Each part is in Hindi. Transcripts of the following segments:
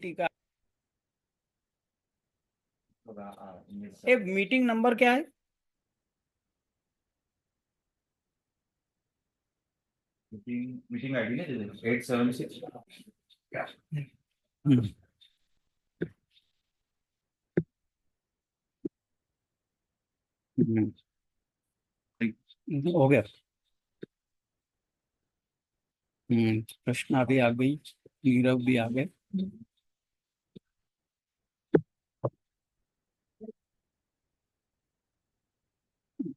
टीका। ये मीटिंग नंबर क्या है? मीटिंग आईडी ना 876। हम्म, हम्म, हो गया। कृष्णा भी आ गई, नीरव भी आ गए।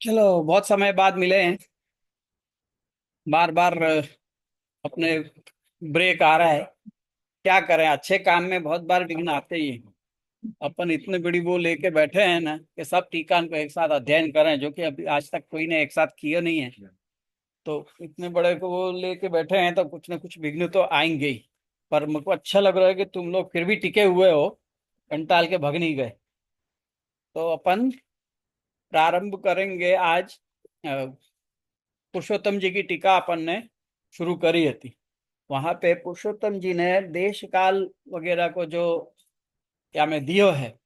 चलो, बहुत समय बाद मिले हैं। बार बार अपने ब्रेक आ रहा है। क्या करें, अच्छे काम में बहुत बार विघ्न आते ही हैं। अपन इतने बड़ी वो लेके बैठे हैं ना कि सब टीका को एक साथ अध्ययन करें, जो कि अभी आज तक कोई ने एक साथ किया नहीं है। तो इतने बड़े को वो लेके बैठे हैं तो कुछ ना कुछ विघ्न तो आएंगे ही। पर मुझको अच्छा लग रहा है कि तुम लोग फिर भी टिके हुए हो, कंटाल के भग नहीं गए। तो अपन प्रारंभ करेंगे आज। पुरुषोत्तम जी की टीका अपन ने शुरू करी थी। वहां पे पुरुषोत्तम जी ने देश काल वगैरह को जो क्या में दियो है,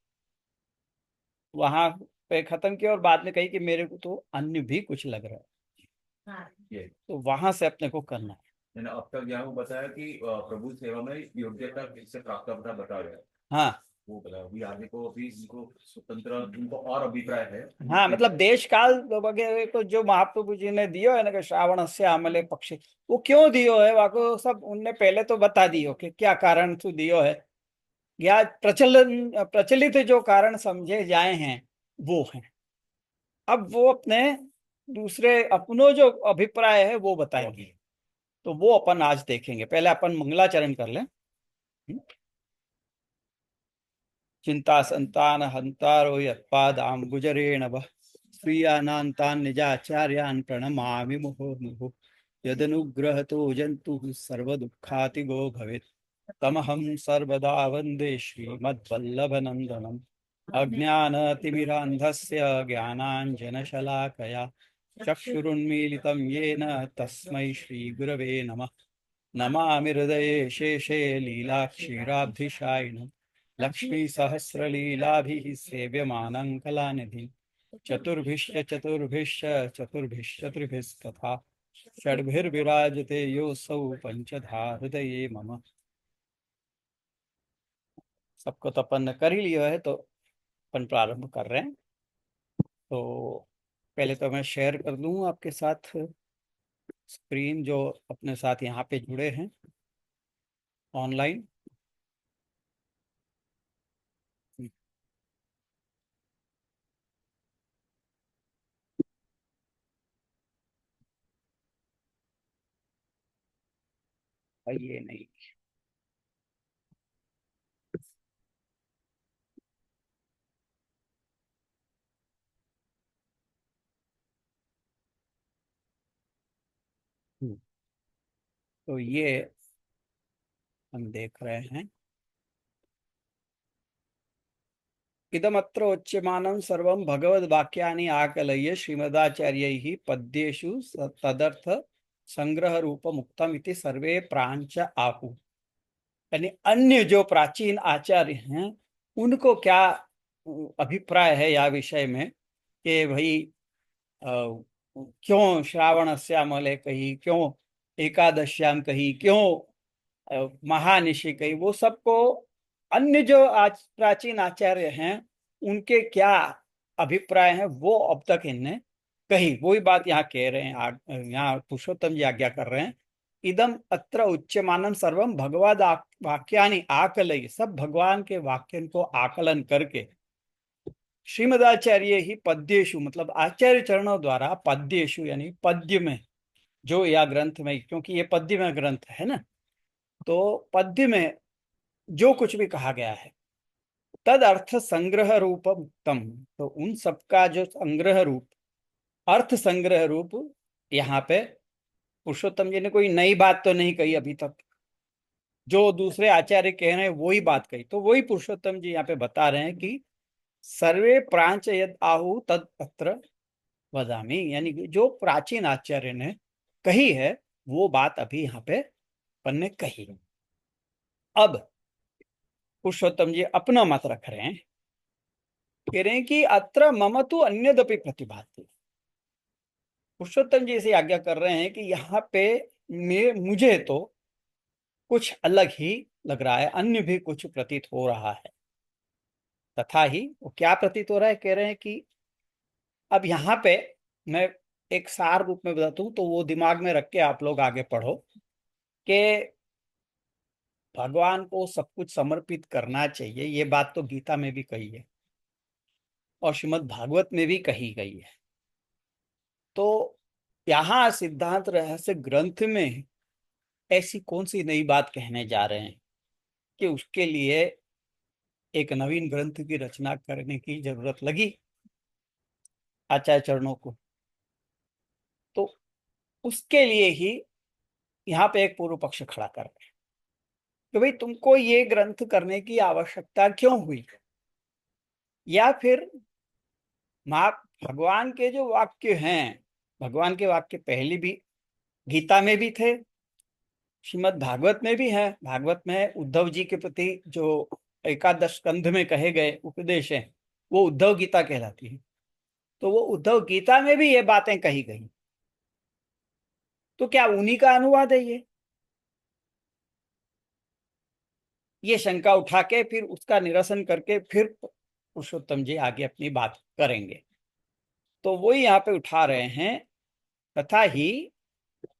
वहां पे खत्म किया और बाद में कही कि मेरे को तो अन्य भी कुछ लग रहा है। ये तो वहां से अपने को करना है। मैंने अब तक यहाँ वो बताया कि प्रभु सेवा में योग्यता किससे प्राप्त होता बता रहे हैं। हाँ, वो बताया अभी आगे को, अभी इनको स्वतंत्र इनको और अभिप्राय है। हाँ, मतलब देश काल वगैरह को जो महाप्रभु जी ने दियो है ना कि श्रावण से आमले पक्षी, वो क्यों दियो है वाको सब उनने पहले तो बता दियो कि क्या कारण से दियो है। या प्रचलित जो कारण समझे जाए हैं वो हैं। अब वो अपने दूसरे अपनों जो अभिप्राय है वो बताएंगे। तो वो अपन आज देखेंगे। पहले अपन मंगलाचरण कर लें। चिंता संतान हंतारो यत्पादाम गुजरेण वः स्वीयानान्तान् निजाचार्यान् प्रणमामि मुहुर्मुहुः। यदनुग्रहतो जन्तुः सर्वदुःखातिगो भवेत् तमहं सर्वदा वन्दे श्रीमद्वल्लभनन्दनम्। अज्ञानतिमिरान्धस्य ज्ञानाञ्जनशलाकया चक्षुरुन्मीलितं येन तस्मै श्रीगुरवे नमः। नमामि हृदये शेषे लीलाक्षीराब्धिशायिनम् लक्ष्मीसहस्रलीलाभिः सेव्यमानं कलानिधिम्। चतुर्भिश्च चतुर्भिश्च चतुर्भिश्चतुर्भिस्तथा षड्भिर्विराजते योऽसौ पञ्चधा हृदये मम। सबको तो अपन ने कर ही लिया है, तो अपन प्रारंभ कर रहे हैं। तो पहले तो मैं शेयर कर दूं आपके साथ स्क्रीन, जो अपने साथ यहाँ पे जुड़े हैं ऑनलाइन। ये नहीं, तो ये हम देख रहे हैं। इदमत्र उच्यमानं सर्वं भगवद्वाक्यानि आकलय्य श्रीमदाचार्यैः पद्येषु तदर्थ संग्रह रूप मुक्तम इति सर्वे प्रांच आहु। यानी अन्य जो प्राचीन आचार्य हैं उनको क्या अभिप्राय है या विषय में कि भाई क्यों श्रावण श्यामले कही, क्यों एकादश्याम कही, क्यों महानिशि कही, वो सबको अन्य जो आज प्राचीन आचार्य हैं उनके क्या अभिप्राय हैं वो अब तक इनने कही, वही बात यहाँ कह रहे हैं। यहाँ पुरुषोत्तम जी आज्ञा कर रहे हैं। इदम अत्र उच्यमानम सर्वम भगवद वाक्यानि आकलय, सब भगवान के वाक्य को आकलन करके श्रीमदाचार्य ही पद्येशु, मतलब आचार्य चरणों द्वारा पद्येशु यानी पद्य में, जो या ग्रंथ में, क्योंकि ये पद्य में ग्रंथ है ना, तो पद्य में जो कुछ भी कहा गया है तद अर्थ संग्रह रूप उत्तम, तो उन सबका जो संग्रह रूप, अर्थ संग्रह रूप, यहाँ पे पुरुषोत्तम जी ने कोई नई बात तो नहीं कही अभी तक। जो दूसरे आचार्य कह रहे हैं वही बात कही, तो वही पुरुषोत्तम जी यहाँ पे बता रहे हैं कि सर्वे प्रांच यद आहु तद अत्र वदामी, यानी कि जो प्राचीन आचार्य ने कही है वो बात अभी यहाँ पे अपन ने कही। अब पुरुषोत्तम जी अपना मत रख रहे हैं, कह रहे हैं कि अत्र मम तु अन्यदपि प्रतिभाति। पुरुषोत्तम जी इसे आज्ञा कर रहे हैं कि यहाँ पे मुझे तो कुछ अलग ही लग रहा है, अन्य भी कुछ प्रतीत हो रहा है। तथा ही वो क्या प्रतीत हो रहा है, कह रहे हैं कि अब यहाँ पे मैं एक सार रूप में बताता हूं, तो वो दिमाग में रख के आप लोग आगे पढ़ो कि भगवान को सब कुछ समर्पित करना चाहिए। ये बात तो गीता में भी कही है और श्रीमद् भागवत में भी कही गई है। तो यहाँ सिद्धांत रहस्य ग्रंथ में ऐसी कौन सी नई बात कहने जा रहे हैं कि उसके लिए एक नवीन ग्रंथ की रचना करने की जरूरत लगी आचार्य चरणों को। तो उसके लिए ही यहाँ पे एक पूर्व पक्ष खड़ा कर रहे हैं कि भाई तुमको ये ग्रंथ करने की आवश्यकता क्यों हुई, या फिर महा भगवान के जो वाक्य हैं, भगवान के वाक्य पहले भी गीता में भी थे, श्रीमद् भागवत में भी है। भागवत में उद्धव जी के प्रति जो एकादश स्कंध में कहे गए उपदेश हैं वो उद्धव गीता कहलाती है। तो वो उद्धव गीता में भी ये बातें कही गई, तो क्या उन्हीं का अनुवाद है ये शंका उठा के फिर उसका निरसन करके फिर पुरुषोत्तम जी आगे अपनी बात करेंगे। तो वो यहाँ पे उठा रहे हैं, तथा ही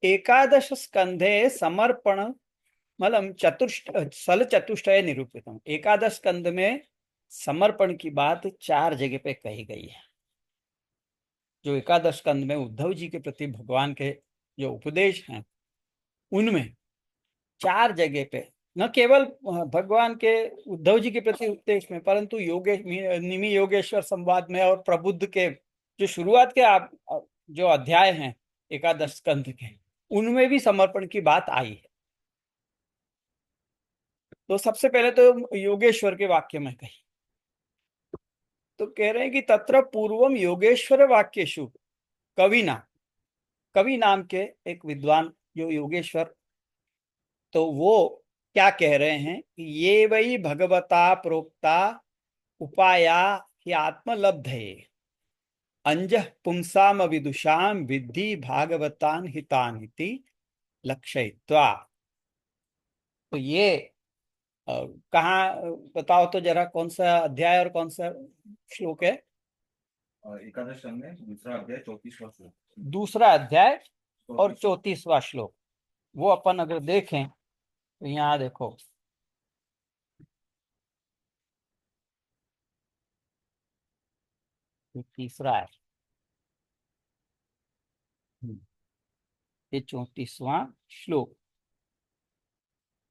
एकादश स्कंधे समर्पण मतलब चतुष्ट सल चतुष्टय निरूपितम। एकादश स्कंध में समर्पण की बात 4 जगह पे कही गई है। जो एकादश स्कंध में उद्धव जी के प्रति भगवान के जो उपदेश हैं उनमें 4 जगह पे, न केवल भगवान के उद्धव जी के प्रति उपदेश में, परंतु योगेश निमि योगेश्वर संवाद में और प्रबुद्ध के जो शुरुआत के जो अध्याय हैं एकादश स्कंध के, उनमें भी समर्पण की बात आई है। तो सबसे पहले तो योगेश्वर के वाक्य में कही, तो कह रहे हैं कि तत्र पूर्वम योगेश्वर वाक्येषु कविना, कवि नाम के एक विद्वान जो योगेश्वर, तो वो क्या कह रहे हैं कि ये वही भगवता प्रोक्ता उपाया ही आत्मलब्धे अंजः पुंसाम विदुषाम विद्धि भागवतान हितान हिति लक्षयित्वा। तो ये कहाँ बताओ तो जरा, कौन सा अध्याय और कौन सा श्लोक है? एकादश स्कंध में दूसरा अध्याय 34वां श्लोक। दूसरा अध्याय और 34वां श्लोक। वो अपन अगर देखें तो यहाँ देखो, ये तीसरा है, ये 34वां श्लोक।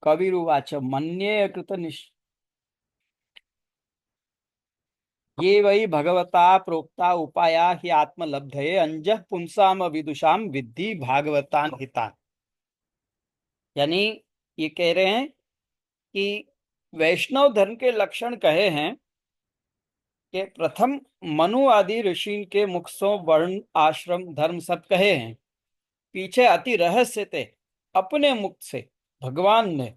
कविरुवाच मन्ये कृत ये वही भगवता प्रोक्ता उपाया ही आत्मलब्धये अंजः पुंसाम विदुषाम विद्धि भागवतान हितान। यानी ये कह रहे हैं कि वैष्णव धर्म के लक्षण कहे हैं कि प्रथम मनु आदि ऋषि के मुख से वर्ण आश्रम धर्म सब कहे हैं, पीछे अति रहस्य थे अपने मुख से भगवान ने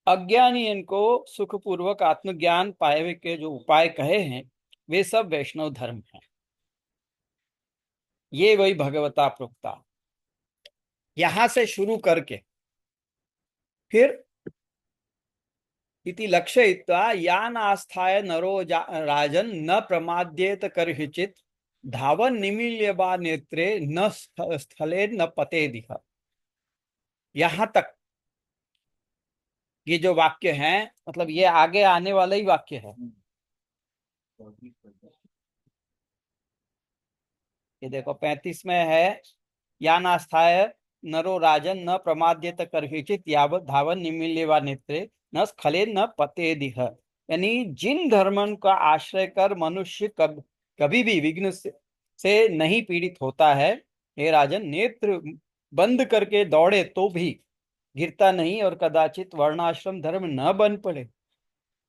अज्ञानी इनको सुखपूर्वक आत्मज्ञान पाए के जो उपाय कहे हैं वे सब वैष्णव धर्म हैं। ये वही भगवता प्रोक्ता, यहां से शुरू करके फिर इति लक्षयित्वा यान आस्थाय नरो राजन न प्रमाद्येत करहिचित धावन निमील्य बा नेत्रे न स्थले न पते दिख। यहां तक ये जो वाक्य है, मतलब ये आगे आने वाला ही वाक्य है। ये देखो 35 में है, या नास्थाय नरो राजन न प्रमाद्यत करहिचित यावत धावन निमील्यवा नेत्रे न स्खले न पते दिह। यानी जिन धर्मन का आश्रय कर मनुष्य कभी भी विघ्न से नहीं पीड़ित होता है, हे राजन नेत्र बंद करके दौड़े तो भी गिरता नहीं, और कदाचित वर्णाश्रम धर्म न बन पड़े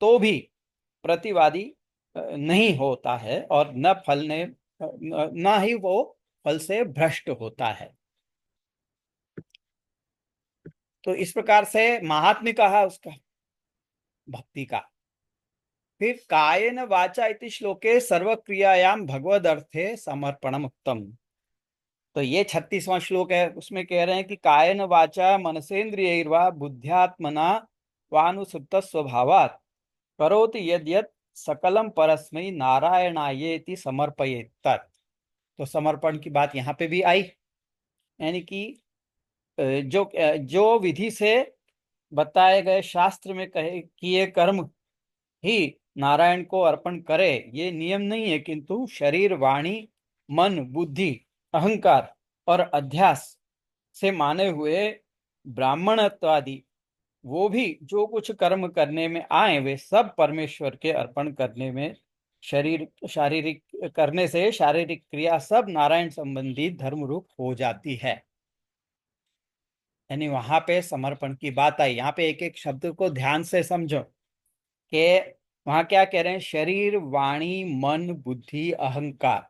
तो भी प्रतिवादी नहीं होता है, और न फलने न ही वो फल से भ्रष्ट होता है। तो इस प्रकार से महात्म्य कहा उसका भक्ति का। फिर कायेन वाचा इति श्लोके सर्वक्रियायाम भगवदर्थे समर्पणम उत्तम। तो ये 36वां श्लोक है, उसमें कह रहे हैं कि कायेन वाचा मनसेन्द्रियैर्वा बुद्ध्यात्मना वानुसुप्त स्वभावात् करोति यद् यत् सकलम परस्मै नारायणायेति समर्पयेत् तत्। तो समर्पण की बात यहाँ पे भी आई, यानी कि जो विधि से बताए गए शास्त्र में कहे कि ये कर्म ही नारायण को अर्पण करे, ये नियम नहीं है, किंतु शरीर, वाणी, मन, बुद्धि, अहंकार और अध्यास से माने हुए ब्राह्मणत्वादि वो भी जो कुछ कर्म करने में आए वे सब परमेश्वर के अर्पण करने में, शारीरिक करने से शारीरिक क्रिया सब नारायण संबंधी धर्म रूप हो जाती है। यानी वहां पे समर्पण की बात आई। यहाँ पे एक एक शब्द को ध्यान से समझो कि वहां क्या कह रहे हैं, शरीर, वाणी, मन, बुद्धि, अहंकार,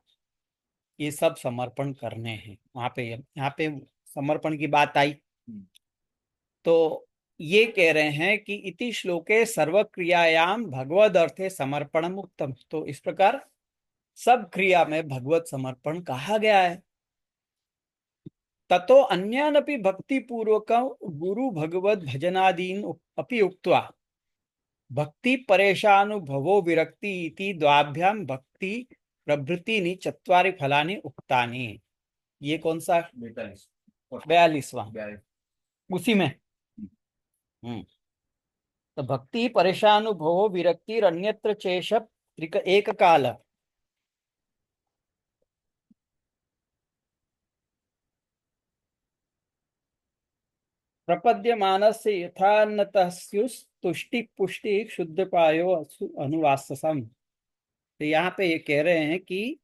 ये सब समर्पण करने हैं। वहां पे यहाँ पे समर्पण की बात आई। तो ये कह रहे हैं कि इति श्लोके सर्व क्रियायाम भगवद अर्थे समर्पणम उत्तम। तो इस प्रकार सब क्रिया में भगवत समर्पण कहा गया है। ततो अन्यानपि भक्ति पूर्वक गुरु भगवत भजनादीन अपि उक्त्वा भक्ति परेशानुभवो विरक्ति इति द्वाभ्याम भक्ति प्रभृतिनि चत्वारि फलानि उक्तानि। ये कौन सा? 42वां, उसी में। हम्म। तो भक्ति परेशानुभवो विरक्ति अन्यत्र चेश त्रिक एक काल। प्रपद्यमानस्य यथान्नतः तुष्टि पुष्टि शुद्ध पायो अनुवाससम। तो यहाँ पे ये कह रहे हैं कि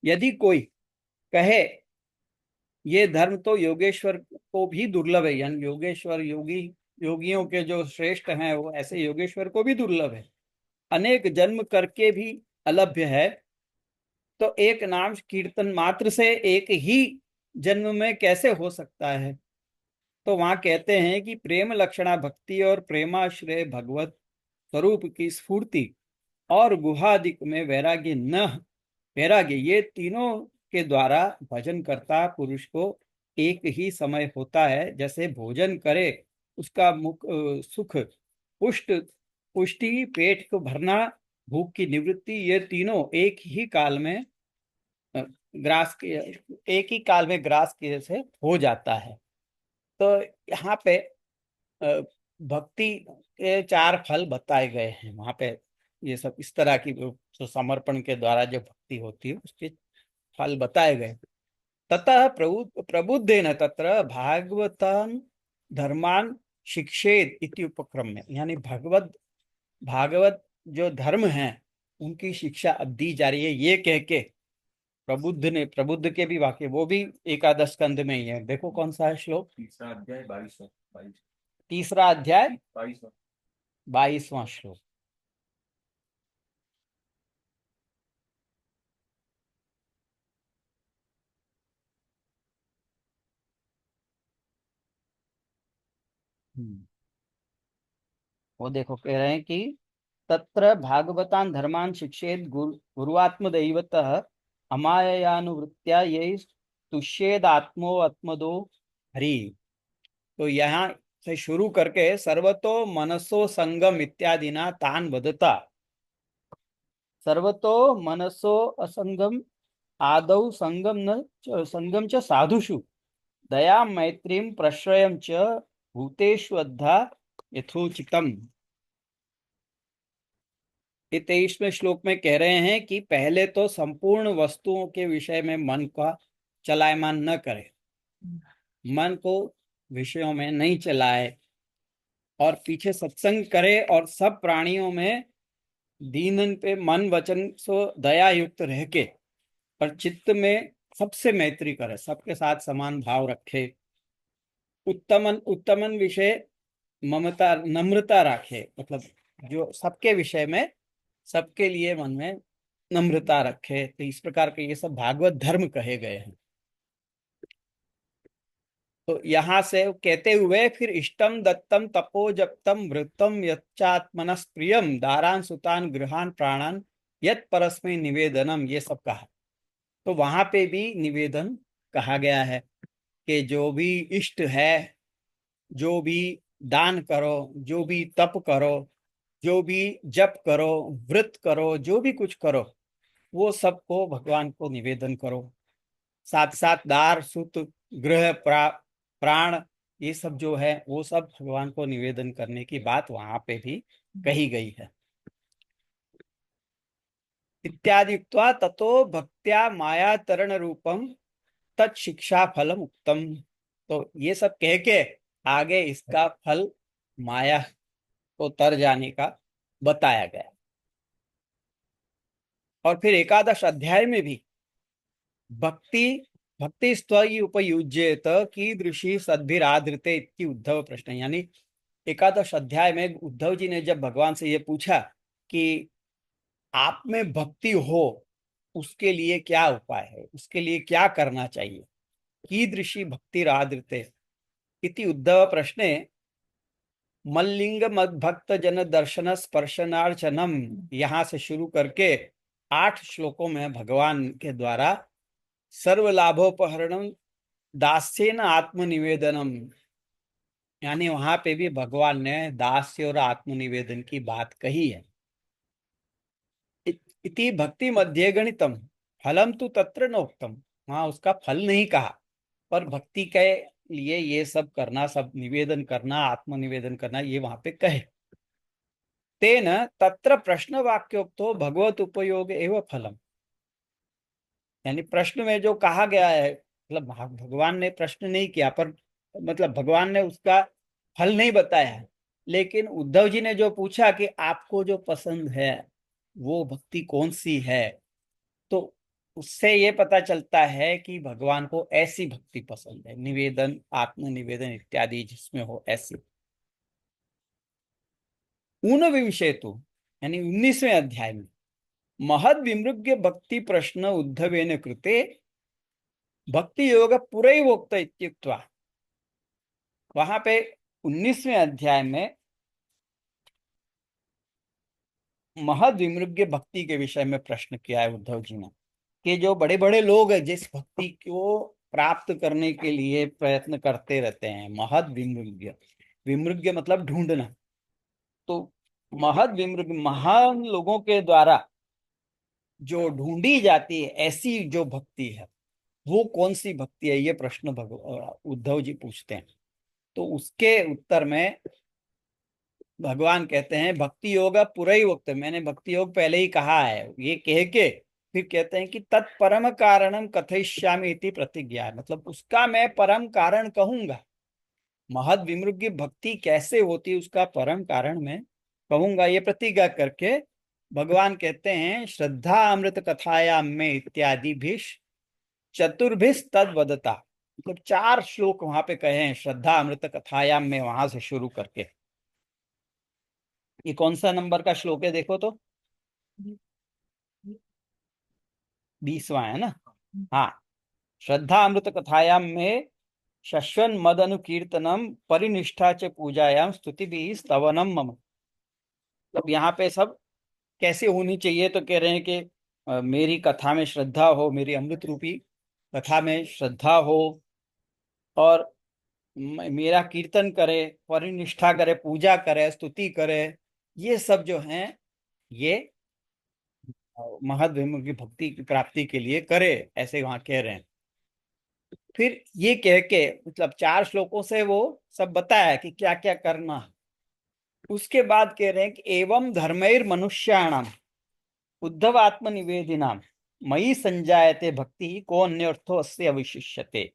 यदि कोई कहे ये धर्म तो योगेश्वर को भी दुर्लभ है, यानी योगेश्वर योगियों के जो श्रेष्ठ हैं वो ऐसे योगेश्वर को भी दुर्लभ है, अनेक जन्म करके भी अलभ्य है, तो एक नाम कीर्तन मात्र से एक ही जन्म में कैसे हो सकता है? तो वहां कहते हैं कि प्रेम लक्षणा भक्ति और प्रेमाश्रय भगवत स्वरूप की स्फूर्ति और गुहादिक में वैराग्य न वैराग्य, ये तीनों के द्वारा भजन करता पुरुष को एक ही समय होता है। जैसे भोजन करे उसका मुख सुख, पुष्ट पुष्टि, पेट को भरना, भूख की निवृत्ति, ये तीनों एक ही काल में ग्रास के एक ही काल में ग्रास के से हो जाता है। तो यहाँ पे भक्ति के 4 फल बताए गए हैं वहां पे। ये सब इस तरह की जो समर्पण के द्वारा जो भक्ति होती है उसके फल बताए गए। ततः प्रबुद्धेन तत्र भागवतान धर्मान शिक्षेद इति उपक्रम में, यानी भागवत भागवत जो धर्म है उनकी शिक्षा अब दी जा रही है, ये कह के प्रबुद्ध के भी वाक्य, वो भी एकादश स्कंद में ही है। देखो कौन सा है श्लोक? तीसरा अध्याय 22वां। तीसरा अध्याय 22वां। 22वां श्लोक। वो देखो कह रहे हैं कि तत्र भागवतान धर्मान शिक्षेद गुरुआत्मदैवतः अमाययानुवृत्त्या ये तुष्येद आत्मो आत्मदो हरि। तो यहाँ से शुरू करके सर्वतो मनसो संगम इत्यादि ना तान बदता, सर्वतो मनसो असंगम आदौ संगम न संगम च साधुषु दया मैत्रीम प्रश्रयम च भूतेष्वद्धा यथोचितम। ये 23वें श्लोक में कह रहे हैं कि पहले तो संपूर्ण वस्तुओं के विषय में मन का चलायमान न करे, मन को विषयों में नहीं चलाए, और पीछे सत्संग करे, और सब प्राणियों में दीन पे मन वचन सो दया युक्त रह के, और चित्त में सबसे मैत्री करे, सबके साथ समान भाव रखे, उत्तमन उत्तमन विषय ममता नम्रता रखे, मतलब जो सबके विषय में सबके लिए मन में नम्रता रखे। तो इस प्रकार के ये सब भागवत धर्म कहे गए हैं। तो यहां से कहते हुए फिर इष्टम दत्तम तपो जप्तम वृत्तम यच्चात्मनस प्रियम दारान सुतान गृहान प्राणान यत परस्मै निवेदनम, ये सब कहा। तो वहां पे भी निवेदन कहा गया है कि जो भी इष्ट है, जो भी दान करो, जो भी तप करो, जो भी जप करो, व्रत करो, जो भी कुछ करो, वो सबको भगवान को निवेदन करो। साथ साथ दार सुत गृह प्राण, ये सब जो है वो सब भगवान को निवेदन करने की बात वहां पे भी कही गई है। इत्यादि उक्त्वा ततो भक्त्या माया तरण रूपम तत्शिक्षा फलम उत्तम। तो ये सब कह के आगे इसका फल माया को तर जाने का बताया गया। और फिर एकादश अध्याय में भी भक्ति भक्ति स्वयं उपयुज्येत कीदृशी सद्भिरादृते इति उद्धव प्रश्न, यानी एकादश अध्याय में उद्धव जी ने जब भगवान से ये पूछा कि आप में भक्ति हो उसके लिए क्या उपाय है, उसके लिए क्या करना चाहिए, कीदृशी भक्तिरादृते इति उद्धव प्रश्ने मल्लिंग मद्भक्त जन दर्शन स्पर्शनार्चनम, यहां से शुरू करके 8 श्लोकों में भगवान के द्वारा सर्व लाभोपहरणम दास्येन आत्मनिवेदनम, यानी वहां पे भी भगवान ने दास्य और आत्मनिवेदन की बात कही है। इति भक्ति मध्य गणितम फलम तो तत्र नोक्तम, वहां उसका फल नहीं कहा, पर भक्ति के लिए ये सब करना, सब निवेदन करना, आत्मनिवेदन करना, ये वहां पे कहे। तेन तत्र प्रश्न वाक्योक्तो भगवत उपयोग एवं फलम, यानी प्रश्न में जो कहा गया है, मतलब भगवान ने प्रश्न नहीं किया, पर मतलब भगवान ने उसका फल नहीं बताया है, लेकिन उद्धव जी ने जो पूछा कि आपको जो पसंद है वो भक्ति कौन सी है, तो उससे ये पता चलता है कि भगवान को ऐसी भक्ति पसंद है, निवेदन, आत्मनिवेदन इत्यादि जिसमें हो ऐसी। ऊनविंशेतु यानी 19वें अध्याय में महद विमृग्य भक्ति प्रश्न उद्धवेन कृते भक्ति योग पुरैवोक्त इत्युक्त्वा, वहां पे 19वें अध्याय में महद विमृग्य भक्ति के विषय में प्रश्न किया है उद्धव जी ने, कि जो बड़े बड़े लोग हैं जिस भक्ति को प्राप्त करने के लिए प्रयत्न करते रहते हैं, महद विमृग्य, विमृग्य मतलब ढूंढना, तो महद विमृग्य महान लोगों के द्वारा जो ढूंढी जाती है ऐसी जो भक्ति है, वो कौन सी भक्ति है, ये प्रश्न उद्धव जी पूछते हैं। तो उसके उत्तर में भगवान कहते हैं भक्ति योग पूरा ही वक्त, मैंने भक्ति योग पहले ही कहा है, ये कह के फिर कहते हैं कि तत्परम कारणम कथयिष्यामि इति प्रतिज्ञा, मतलब उसका मैं परम कारण कहूंगा। महद विमृग्य भक्ति कैसे होती है उसका परम कारण मैं कहूंगा, ये प्रतिज्ञा करके भगवान कहते हैं श्रद्धा अमृत कथायाम में इत्यादि भी चतुर्भिस तद वदता, मतलब 4 श्लोक वहां पे कहे हैं श्रद्धा अमृत कथायाम में, वहां से शुरू करके। ये कौन सा नंबर का श्लोक है देखो तो, 20वां है ना। हाँ, श्रद्धा अमृत कथायाम में शश्वन मद अनुकीर्तनम परिनिष्ठा च पूजायाम स्तुति भी स्तवनम मम, तब यहाँ पे सब कैसे होनी चाहिए, तो कह रहे हैं कि मेरी कथा में श्रद्धा हो, मेरी अमृत रूपी कथा में श्रद्धा हो, और मेरा कीर्तन करे, परिनिष्ठा करे, पूजा करे, स्तुति करे, ये सब जो हैं ये महद की भक्ति की प्राप्ति के लिए करे, ऐसे वहां कह रहे हैं। फिर ये कह के मतलब 4 श्लोकों से वो सब बताया कि क्या क्या करना। उसके बाद कह रहे हैं कि एवं धर्मैर मनुष्याणाम उद्धव आत्मनिवेदिनाम मयि संजायते भक्ति को अन्यर्थो अस्य अविशिष्यते।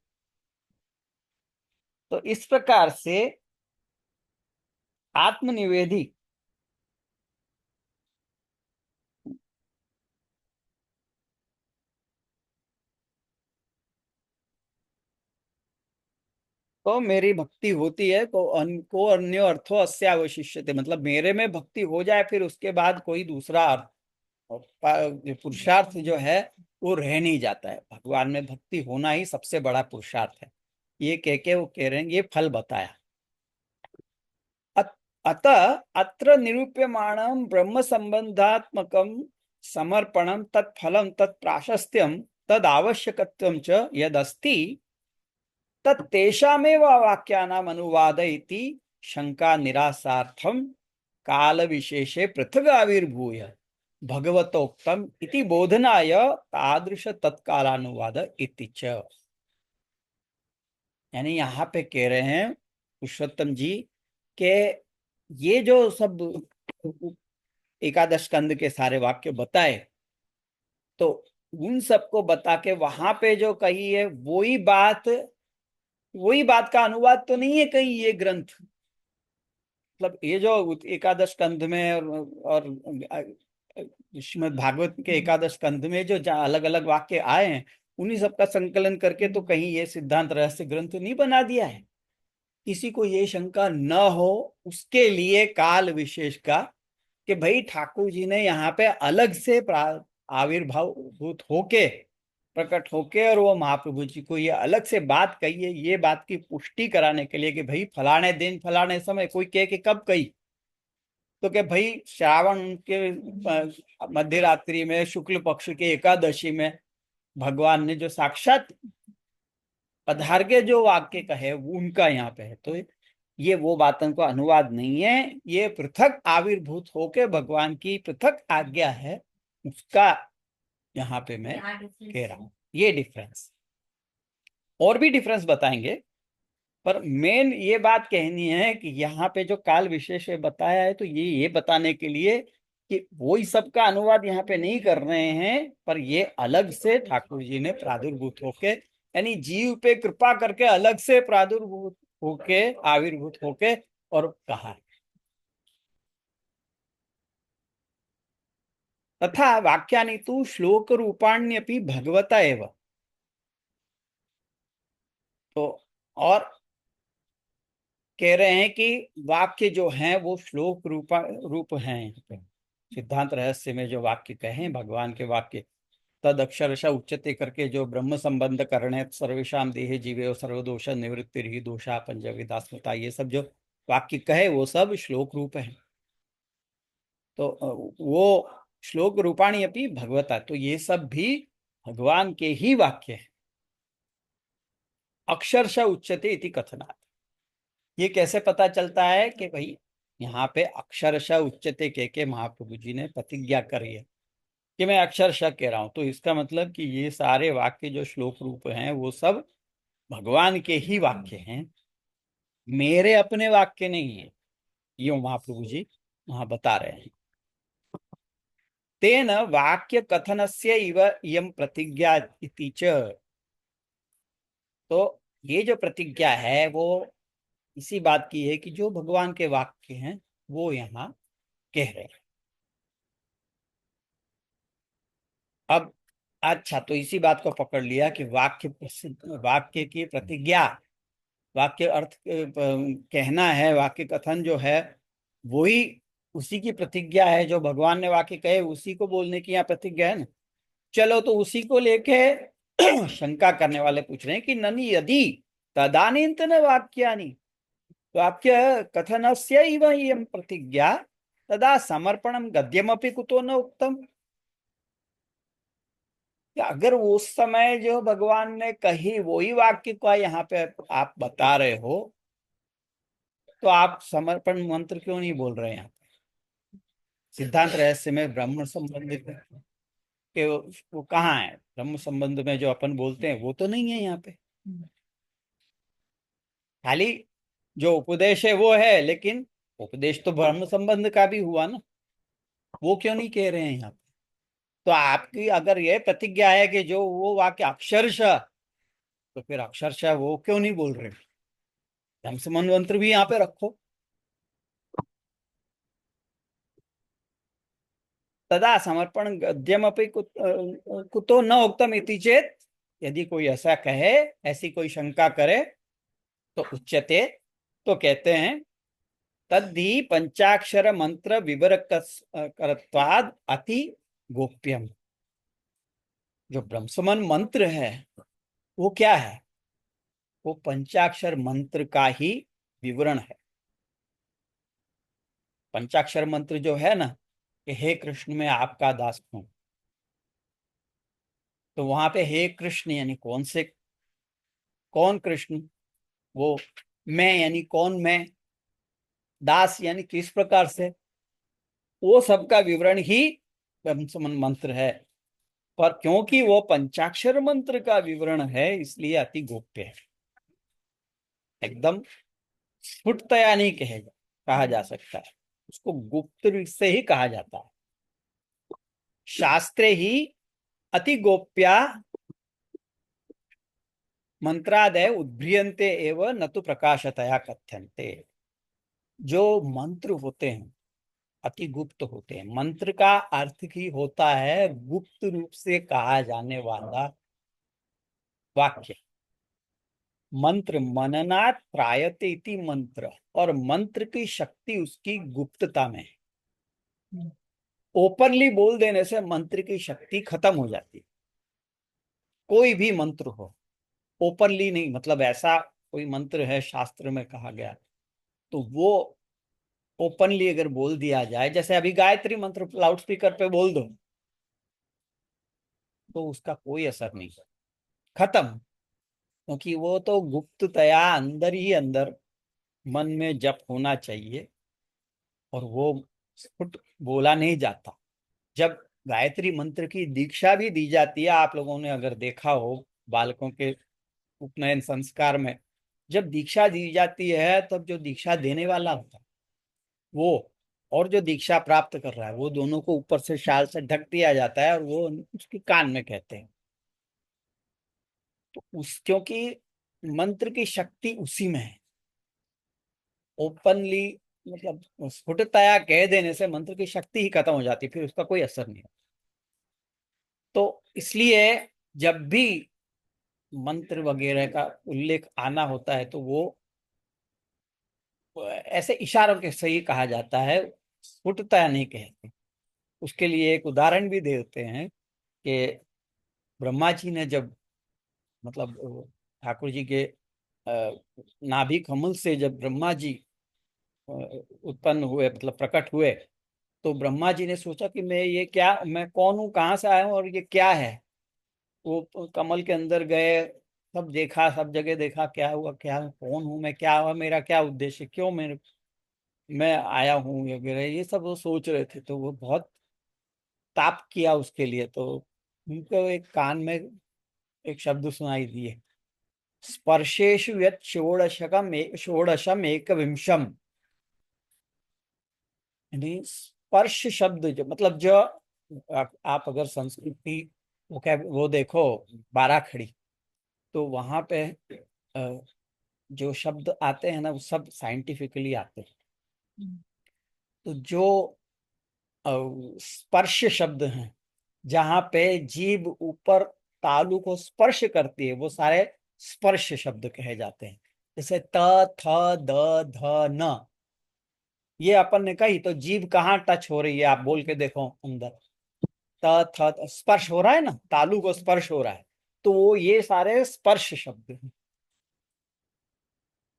तो इस प्रकार से आत्मनिवेदी तो मेरी भक्ति होती है, को अन्य अर्थो अस्य अवशिष्यते, मतलब मेरे में भक्ति हो जाए फिर उसके बाद कोई दूसरा अर्थ और पुरुषार्थ जो है वो रह नहीं जाता है, भगवान में भक्ति होना ही सबसे बड़ा पुरुषार्थ है। ये कह के वो कह रहे हैं ये फल बताया। अतः अत्र निरूप्यमाणं ब्रह्म संबंधात्मकं समर्पणं तत्फलं तत्प्राशस्त्यं तदावश्यकत्वं च यदस्ति तत्तेषामेव वाक्यानाम् अनुवाद इति शंका निरासार्थं काल विशेषे पृथग आविर्भूय भगवतोक्तम इति बोधनाय तादृश तत्कालानुवाद इति च। यानी यहाँ पे कह रहे हैं पुरुषोत्तम जी के ये जो सब एकादश स्कंद के सारे वाक्य बताए, तो उन सबको बता के वहां पे जो कही है वही बात का अनुवाद तो नहीं है कहीं ये ग्रंथ। मतलब ये जो एकादश स्कंध में और श्रीमद् भागवत के एकादश स्कंध में जो अलग अलग वाक्य आए हैं, उन्हीं सबका संकलन करके तो कहीं ये सिद्धांत रहस्य ग्रंथ नहीं बना दिया है। किसी को ये शंका न हो उसके लिए काल विशेष का कि भाई ठाकुर जी ने यहाँ पे अलग से आविर्भाव भूत होके प्रकट होके और वो महाप्रभु जी को ये अलग से बात कही है, ये बात की पुष्टि कराने के लिए कि भाई फलाने दिन फलाने समय, कोई कह के कब कही तो कि भाई श्रावण के मध्य रात्रि में शुक्ल पक्ष के एकादशी में भगवान ने जो साक्षात पधार के जो वाक्य कहे वो उनका यहाँ पे है। तो ये वो बातों का अनुवाद नहीं है, ये पृथक आविर्भूत होके भगवान की पृथक आज्ञा है, उसका यहाँ पे मैं कह रहा हूं ये डिफरेंस। और भी डिफरेंस बताएंगे, पर मेन ये बात कहनी है कि यहाँ पे जो काल विशेष बताया है तो ये बताने के लिए कि वही सबका अनुवाद यहाँ पे नहीं कर रहे हैं, पर ये अलग से ठाकुर जी ने प्रादुर्भूत होके यानी जीव पे कृपा करके अलग से प्रादुर्भूत होके आविर्भूत होके और कहा। तथा वाक्यानि तु श्लोक रूपाण्यपि भगवता एव। तो और कह रहे हैं कि वाक्य जो हैं वो श्लोक रूप हैं यहाँ पे। सिद्धांत रहस्य में जो वाक्य कहे भगवान के वाक्य, तद अक्षरशः उच्चते करके जो ब्रह्म संबंध करणे सर्वेशाम देहे जीवे सर्वदोष निवृत्ति रही दोषा पंचविदास्मता, ये सब जो वाक्य कहे वो सब श्लोक रूप है। तो वो श्लोक रूपाणी अपनी भगवता, तो ये सब भी भगवान के ही वाक्य है। अक्षरशः उच्चते इति कथनात्, ये कैसे पता चलता है कि भाई यहाँ पे अक्षरशः उच्चते कह के महाप्रभु जी ने प्रतिज्ञा करी है कि मैं अक्षरशः कह रहा हूं, तो इसका मतलब कि ये सारे वाक्य जो श्लोक रूप हैं वो सब भगवान के ही वाक्य हैं, मेरे अपने वाक्य नहीं है। ये महाप्रभु जी वहां बता रहे हैं। तेन वाक्य कथनस्य इव इयं प्रतिज्ञा इति च। तो ये जो प्रतिज्ञा है वो इसी बात की है कि जो भगवान के वाक्य हैं वो यहाँ कह रहे हैं। अब अच्छा, तो इसी बात को पकड़ लिया कि वाक्य प्रसिद्ध, वाक्य की प्रतिज्ञा, वाक्य अर्थ कहना है, वाक्य कथन जो है वही उसी की प्रतिज्ञा है, जो भगवान ने वाक्य कहे उसी को बोलने की यहाँ प्रतिज्ञा है ना। चलो तो उसी को लेके शंका करने वाले पूछ रहे हैं कि ननी यदि तदानीन्तन वाक्यानि वाक्य कथनस्य इव इयं प्रतिज्ञा तदा समर्पणम गद्यमपि कुतो न उक्तम। कि अगर उस समय जो भगवान ने कही वही वाक्य का यहाँ पे आप बता रहे हो, तो आप समर्पण मंत्र क्यों नहीं बोल रहे हैं यहाँ पे? सिद्धांत रहस्य में ब्रह्म संबंधित के वो कहाँ है? ब्रह्म संबंध में जो अपन बोलते हैं वो तो नहीं है यहाँ पे। खाली जो उपदेश है वो है, लेकिन उपदेश तो ब्रह्म संबंध का भी हुआ ना, वो क्यों नहीं कह रहे हैं यहाँ पे? तो आपकी अगर ये प्रतिज्ञा है कि जो वो वाक्य अक्षरशः, तो फिर अक्षरशः वो क्यों नहीं बोल रहे? ब्रह्म संबंध मंत्र भी यहाँ पे रखो। तदा समर्पण गद्यमपि कुतो न उक्तम इति चेत, यदि कोई ऐसा कहे, ऐसी कोई शंका करे तो उच्यते, तो कहते हैं तद्धि पंचाक्षर मंत्र विवर करत्वाद अति गोप्यम। जो ब्रह्मसमन मंत्र है वो क्या है? वो पंचाक्षर मंत्र का ही विवरण है। पंचाक्षर मंत्र जो है ना, कि हे कृष्ण मैं आपका दास हूं, तो वहां पे हे कृष्ण यानी कौन से, कौन कृष्ण, वो मैं यानी कौन मैं, दास यानी किस प्रकार से, वो सबका विवरण ही मंत्र है। पर क्योंकि वो पंचाक्षर मंत्र का विवरण है इसलिए अति गोप्य है, एकदम स्फुटतया नहीं कहेगा, कहा जा सकता है, उसको गुप्त रूप से ही कहा जाता है। शास्त्रे ही अति गोप्या मंत्रादय उद्भ्रियन्ते एव न तो प्रकाशतया कथ्यन्ते। जो मंत्र होते हैं अति गुप्त होते हैं। मंत्र का अर्थ ही होता है गुप्त रूप से कहा जाने वाला वाक्य। मंत्र मननात् त्रायते इति मंत्र, और मंत्र की शक्ति उसकी गुप्तता में है। ओपनली बोल देने से मंत्र की शक्ति खत्म हो जाती है। कोई भी मंत्र हो, ओपनली नहीं, मतलब ऐसा कोई मंत्र है शास्त्र में कहा गया, तो वो ओपनली अगर बोल दिया जाए, जैसे अभी गायत्री मंत्र लाउड स्पीकर पे बोल दो, तो उसका कोई असर नहीं, खत्म। क्योंकि वो तो गुप्ततया अंदर ही अंदर मन में जप होना चाहिए, और वो फुट बोला नहीं जाता। जब गायत्री मंत्र की दीक्षा भी दी जाती है, आप लोगों ने अगर देखा हो बालकों के उपनयन संस्कार में, जब दीक्षा दी जाती है तब जो दीक्षा देने वाला होता है वो, और जो दीक्षा प्राप्त कर रहा है वो, दोनों को ऊपर से शाल से ढक दिया जाता है और वो उसके कान में कहते हैं। तो उस, क्योंकि मंत्र की शक्ति उसी में है। ओपनली मतलब स्फुटतया कह देने से मंत्र की शक्ति ही खत्म हो जाती है, फिर उसका कोई असर नहीं है। तो इसलिए जब भी मंत्र वगैरह का उल्लेख आना होता है तो वो ऐसे इशारों के सही कहा जाता है, स्फुटतया नहीं कहते। उसके लिए एक उदाहरण भी देते हैं कि ब्रह्मा जी ने जब, मतलब ठाकुर जी के नाभि कमल से जब ब्रह्मा जी उत्पन्न हुए, मतलब प्रकट हुए, तो ब्रह्मा जी ने सोचा कि मैं ये क्या, मैं कौन हूँ, कहाँ से आया हूँ और ये क्या है। वो कमल के अंदर गए, सब देखा, सब जगह देखा, क्या हुआ, क्या कौन हूँ मैं, क्या हुआ, मेरा क्या उद्देश्य, क्यों मैं आया हूँ वगैरह, ये सब वो सोच रहे थे। तो वो बहुत ताप किया उसके लिए। तो उनको एक कान में एक शब्द सुनाई दिए, स्पर्शेषु यत् षोडशम एक विंशम। यानी स्पर्श शब्द, जो मतलब जो आप अगर संस्कृति वो देखो, बारह खड़ी, तो वहां पे अ, जो शब्द आते हैं ना वो सब साइंटिफिकली आते हैं। तो जो अ, स्पर्श शब्द हैं, जहां पे जीभ ऊपर तालु को स्पर्श करती है, वो सारे स्पर्श शब्द कहे जाते हैं। जैसे त थ द ध न, ये अपन ने कही तो जीभ कहाँ टच हो रही है, आप बोल के देखो अंदर, त थ स्पर्श हो रहा है ना, तालु को स्पर्श हो रहा है, तो वो ये सारे स्पर्श शब्द हैं।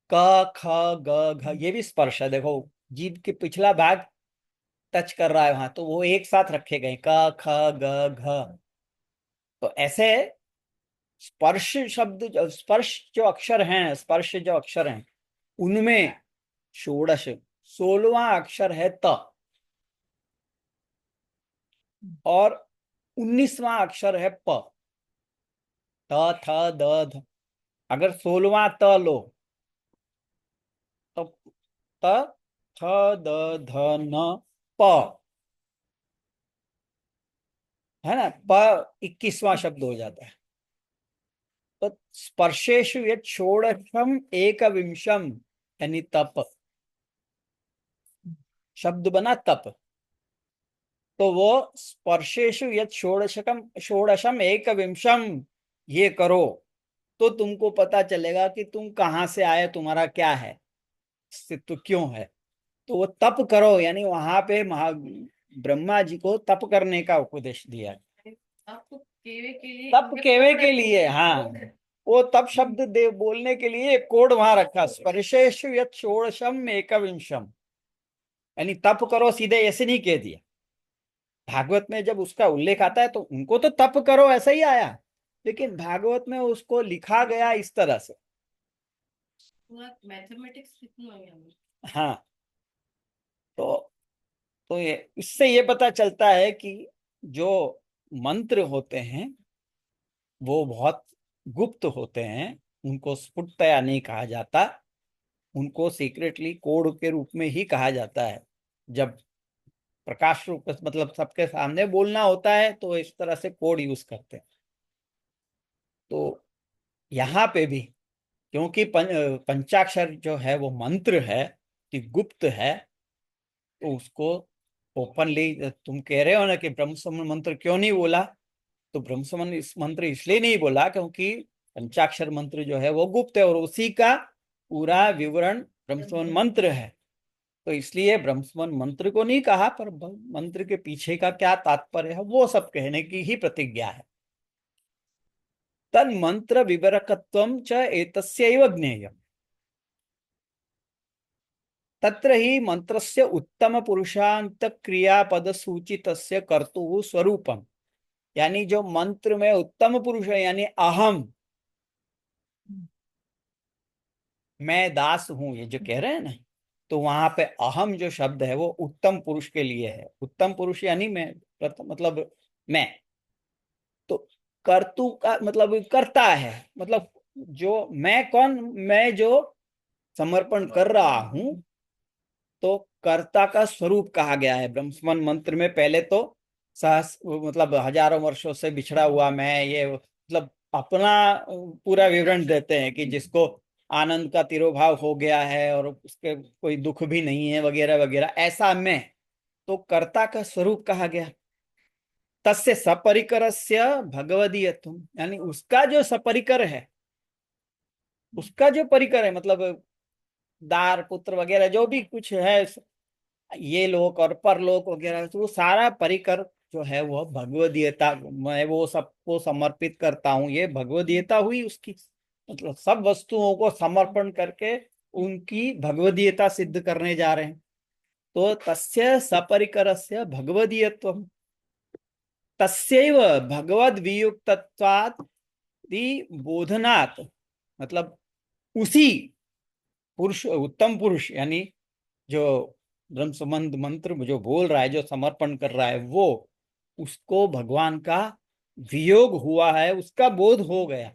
क ख ग घ ये भी स्पर्श है, देखो जीभ के पिछला भाग टच कर रहा है वहां, तो वो एक साथ रखे गए, क ख ग घ। तो ऐसे स्पर्श शब्द स्पर्श जो अक्षर हैं, स्पर्श जो अक्षर हैं, उनमें षोडश, 16वां अक्षर है त, और 19वां अक्षर है प। त थ द ध, अगर 16वां त लो तो त थ द ध न प, है ना, प 21वां शब्द हो जाता है। तो स्पर्शेषु यत् षोडशम एक विंशम, यानी तप, शब्द बना तप। तो वो स्पर्शेषु यत् षोडशकम षोडशम एक विंशम, ये करो तो तुमको पता चलेगा कि तुम कहाँ से आए, तुम्हारा क्या है, अस्तित्व क्यों है। तो वो तप करो, यानी वहां पे ब्रह्मा जी को तप करने का उपदेश दिया। आपको केवे के लिए तप केवे के लिए, हाँ, वो तप शब्द दे बोलने के लिए एक कोड वहां रखा, स्पर्शेषु यत् षोडशम एकविंशम, यानी तप करो, सीधे ऐसे नहीं कह दिया। भागवत में जब उसका उल्लेख आता है तो उनको तो तप करो ऐसा ही आया, लेकिन भागवत में उसको लिखा गया इस तरह से। मैथमेटिक्स कितना है हमें। हाँ, तो ये इससे ये पता चलता है कि जो मंत्र होते हैं वो बहुत गुप्त होते हैं, उनको स्फुटतया नहीं कहा जाता, उनको सीक्रेटली कोड के रूप में ही कहा जाता है। जब प्रकाश रूप मतलब सबके सामने बोलना होता है तो इस तरह से कोड यूज करते हैं। तो यहाँ पे भी क्योंकि पंचाक्षर जो है वो मंत्र है कि गुप्त है, तो उसको ओपनली, तुम कह रहे हो ना कि ब्रह्म संबंध मंत्र क्यों नहीं बोला, तो ब्रह्म संबंध इस मंत्र इसलिए नहीं बोला क्योंकि पंचाक्षर मंत्र जो है वो गुप्त है और उसी का पूरा विवरण ब्रह्म संबंध मंत्र है। तो इसलिए ब्रह्म संबंध मंत्र को नहीं कहा, पर मंत्र के पीछे का क्या तात्पर्य है वो सब कहने की ही प्रतिज्ञा है। तन मंत्र विवरकत्वं च एतस्यैव ज्ञेयम्, तत्र ही मंत्रस्य उत्तम पुरुषांत क्रियापद सूचितस्य कर्तुः स्वरूपम, यानी जो मंत्र में उत्तम पुरुष है यानी अहम, मैं दास हूं, ये जो कह रहे हैं ना, तो वहां पे अहम जो शब्द है वो उत्तम पुरुष के लिए है। उत्तम पुरुष यानी मैं, मतलब मैं, तो कर्तु का मतलब करता है, मतलब जो मैं कौन, मैं जो समर्पण कर रहा हूं, तो कर्ता का स्वरूप कहा गया है ब्रह्मस्मरण मंत्र में। पहले तो सहस मतलब हजारों वर्षों से बिछड़ा हुआ मैं, ये मतलब अपना पूरा विवरण देते हैं कि जिसको आनंद का तिरोभाव हो गया है और उसके कोई दुख भी नहीं है वगैरह वगैरह, ऐसा मैं, तो कर्ता का स्वरूप कहा गया। तस्य सपरिकरस्य भगवदीयत्वम, यानी उसका जो सपरिकर है, उसका जो परिकर है, मतलब दार पुत्र वगैरह जो भी कुछ है, ये लोक और परलोक वगैरह, तो वो सारा परिकर जो है वो भगवदीयता, मैं वो सबको समर्पित करता हूँ, ये भगवदीयता हुई उसकी। मतलब सब वस्तुओं को समर्पण करके उनकी भगवदीयता सिद्ध करने जा रहे हैं। तो तस्य सपरिकरस्य भगवदीयत्वम, तस्यैव भगवद वियुक्तत्वात् बोधनात्, मतलब उसी पुरुष, उत्तम पुरुष यानी जो ब्रह्म संबंध मंत्र जो बोल रहा है, जो समर्पण कर रहा है, वो उसको भगवान का वियोग हुआ है, उसका बोध हो गया।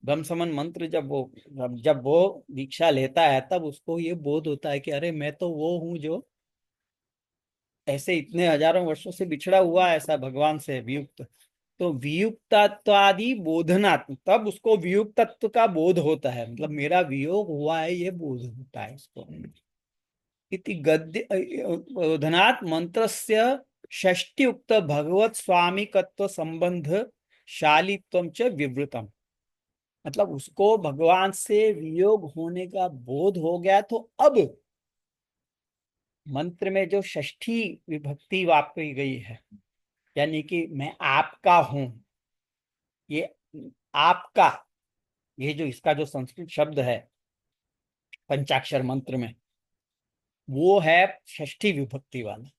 ब्रह्म संबंध मंत्र जब वो दीक्षा लेता है तब उसको ये बोध होता है कि अरे मैं तो वो हूं जो ऐसे इतने हजारों वर्षों से बिछड़ा हुआ है, ऐसा भगवान से वियुक्त। तो वियुक्तत्वादि बोधनात्म, तब उसको वियुक्तत्व का बोध होता है, मतलब मेरा वियोग हुआ है ये बोध होता है इसको। इति गद्य बोधनात् मंत्रस्य षष्टियुक्त भगवत स्वामिकत्व संबंध शालित्वम च विवृतम, मतलब उसको भगवान से वियोग होने का बोध हो गया, तो अब मंत्र में जो षष्ठी विभक्ति वापरी गई है, यानी कि मैं आपका हूं, ये आपका, ये जो इसका जो संस्कृत शब्द है पंचाक्षर मंत्र में, वो है षष्ठी विभक्ति वाला।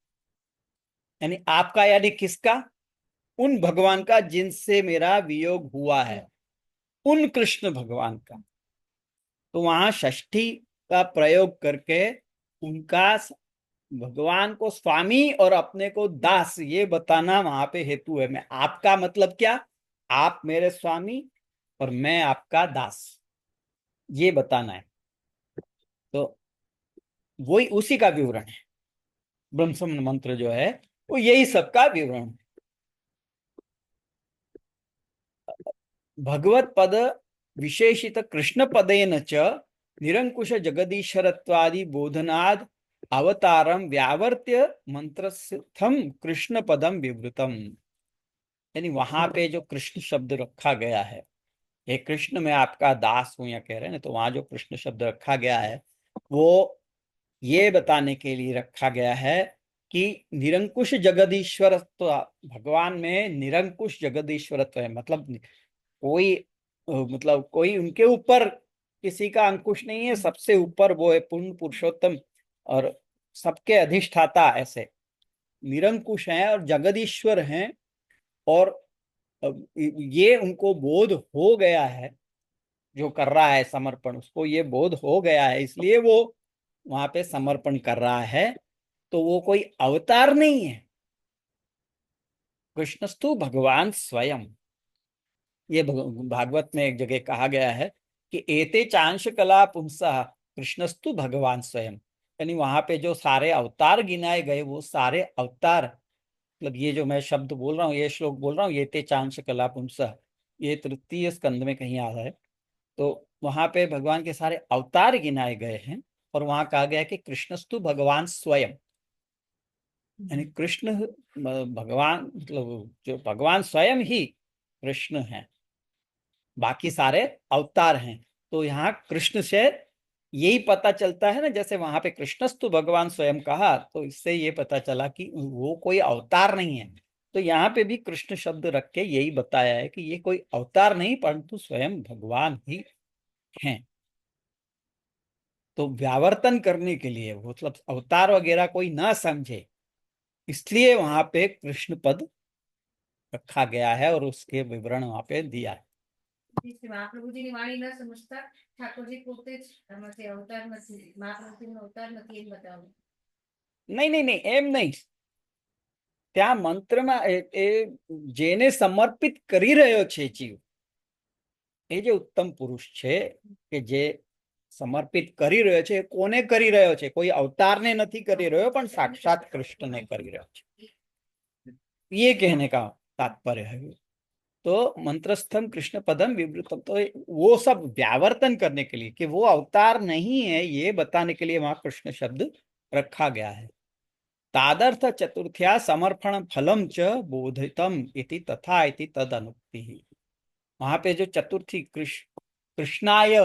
यानी आपका यानी किसका, उन भगवान का जिनसे मेरा वियोग हुआ है, उन कृष्ण भगवान का। तो वहां षष्ठी का प्रयोग करके उनका भगवान को स्वामी और अपने को दास ये बताना वहां पे हेतु है। मैं आपका मतलब क्या, आप मेरे स्वामी और मैं आपका दास, ये बताना है। तो वही उसी का विवरण है ब्रह्म मंत्र जो है, वो यही सबका विवरण है। भगवत पद विशेषित कृष्ण पदेन च निरंकुश जगदीश्वरत्वादि बोधनाद अवतारम व्यावर्त्य मंत्रस्थम कृष्ण पदम विवृतम, यानी वहां पे जो कृष्ण शब्द रखा गया है, ये कृष्ण मैं आपका दास हूं या कह रहे हैं ना, तो वहां जो कृष्ण शब्द रखा गया है वो ये बताने के लिए रखा गया है कि निरंकुश जगदीश्वरत्व, भगवान में निरंकुश जगदीश्वरत्व है, मतलब कोई मतलब कोई उनके ऊपर किसी का अंकुश नहीं है, सबसे ऊपर वो है पूर्ण पुरुषोत्तम और सबके अधिष्ठाता, ऐसे निरंकुश हैं और जगदीश्वर हैं। और ये उनको बोध हो गया है, जो कर रहा है समर्पण उसको ये बोध हो गया है, इसलिए वो वहां पे समर्पण कर रहा है। तो वो कोई अवतार नहीं है, कृष्णस्तु भगवान स्वयं। ये भागवत में एक जगह कहा गया है कि एते चांश कला पुंसा कृष्णस्तु भगवान स्वयं। यानी वहां पे जो सारे अवतार गिनाए गए वो सारे अवतार, मतलब ये जो मैं शब्द बोल रहा हूँ, ये श्लोक बोल रहा हूँ, ये ते चांश कला पुंसा, ये तृतीय स्कंद में कहीं आ रहा है। तो वहां पे भगवान के सारे अवतार गिनाए गए हैं और वहां कहा गया है कि कृष्णस्तु भगवान स्वयं। यानी कृष्ण भगवान, मतलब जो भगवान स्वयं ही कृष्ण है, बाकी सारे अवतार हैं। तो यहाँ कृष्ण से यही पता चलता है ना, जैसे वहां पे कृष्णस्तु भगवान स्वयं कहा तो इससे ये पता चला कि वो कोई अवतार नहीं है। तो यहाँ पे भी कृष्ण शब्द रख के यही बताया है कि ये कोई अवतार नहीं परंतु स्वयं भगवान ही हैं। तो व्यावर्तन करने के लिए मतलब अवतार वगैरह कोई ना समझे, इसलिए वहां पे कृष्ण पद रखा गया है और उसके विवरण वहां पे दिया है। મહાપ્રભુજીની વાણી ન સમજતા ઠાકોરજી પોતે જ આમાંથી અવતાર નથી, મહાપ્રભુજીનો અવતાર નથી એમ બતાવ્યું. नहीं नहीं नहीं, एम नहीं। ત્યાં મંત્રમાં જેને સમર્પિત કરી રહ્યો છે જીવ, એ જે ઉત્તમ પુરુષ છે કે જે સમર્પિત કરી રહ્યો છે, કોને કરી રહ્યો છે? કોઈ અવતારને નથી કરી રહ્યો પણ સાક્ષાત કૃષ્ણને કરી રહ્યો છે, ये कहने का तात्पर्य है। तो मंत्रस्थम कृष्ण पदम विवृतम, तो वो सब व्यावर्तन करने के लिए कि वो अवतार नहीं है ये बताने के लिए वहां कृष्ण शब्द रखा गया है। तादर्थ चतुर्थ्या समर्पण फलम च बोधितम इति तथा इति तद अनुक्ति। वहां पे जो चतुर्थी कृष्णाय,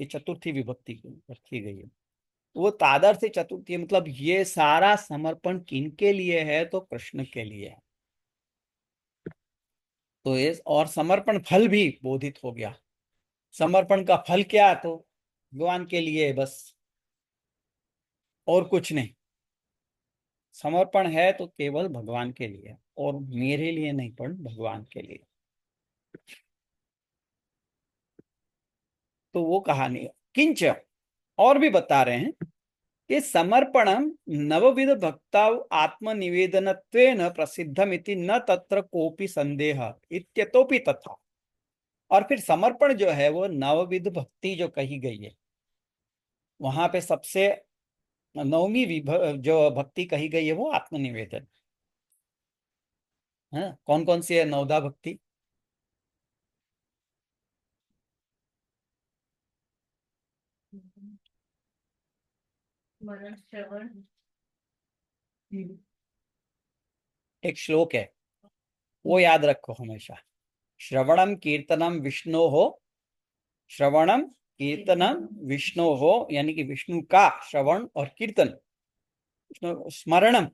ये चतुर्थी विभक्ति रखी गई है। वो तादर्थ चतुर्थी मतलब ये सारा समर्पण किनके लिए है? तो कृष्ण के लिए है। तो ये और समर्पण फल भी बोधित हो गया। समर्पण का फल क्या? तो भगवान के लिए बस, और कुछ नहीं। समर्पण है तो केवल भगवान के लिए और मेरे लिए नहीं, पर भगवान के लिए। तो वो कहानी किंच और भी बता रहे हैं कि समर्पणम नवविध भक्ता आत्मनिवेदनत्वेन प्रसिद्धमिति न तत्र कोपि संदेह इत्यतोपि तथा। और फिर समर्पण जो है वो नवविध भक्ति जो कही गई है, वहां पे सबसे नवमी जो भक्ति कही गई है वो आत्मनिवेदन है। कौन कौन सी है नवदा भक्ति? મરણ શ્રવણ एक श्लोक है, वो याद रखो हमेशा। श्रवणम कीर्तनम विष्णु हो, श्रवणम कीर्तनम विष्णु हो, यानी कि विष्णु का श्रवण और कीर्तन, स्मरणम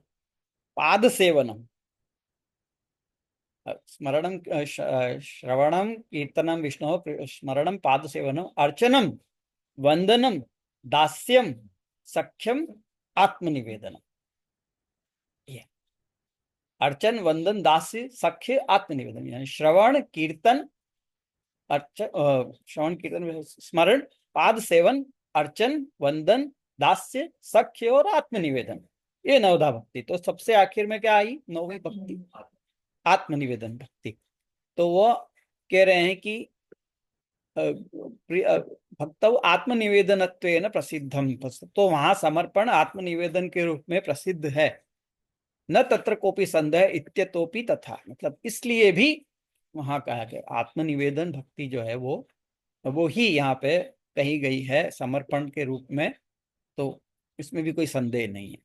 पाद सेवनम, स्मरणम श्रवणम कीर्तनम विष्णु स्मरणम पाद सेवनम अर्चनम वंदनम दास्यम सख्यम आत्मनिवेदनम। ये अर्चन वंदन दास्य सख्य आत्मनिवेदन, यानी श्रवण कीर्तन, श्रवण कीर्तन स्मरण पाद सेवन अर्चन वंदन दास्य सख्य और आत्मनिवेदन, ये नवधा भक्ति। तो सबसे आखिर में क्या आई? नौवीं भक्ति आत्मनिवेदन भक्ति। तो वो कह रहे हैं कि भक्तौ आत्मनिवेदनत्वेन प्रसिद्धम, तो वहां समर्पण आत्मनिवेदन के रूप में प्रसिद्ध है। न तत्र कोपि संदेह इत्यतोपि तथा, मतलब इसलिए भी वहां कहा गया आत्मनिवेदन भक्ति जो है वो ही यहाँ पे कही गई है समर्पण के रूप में। तो इसमें भी कोई संदेह नहीं है।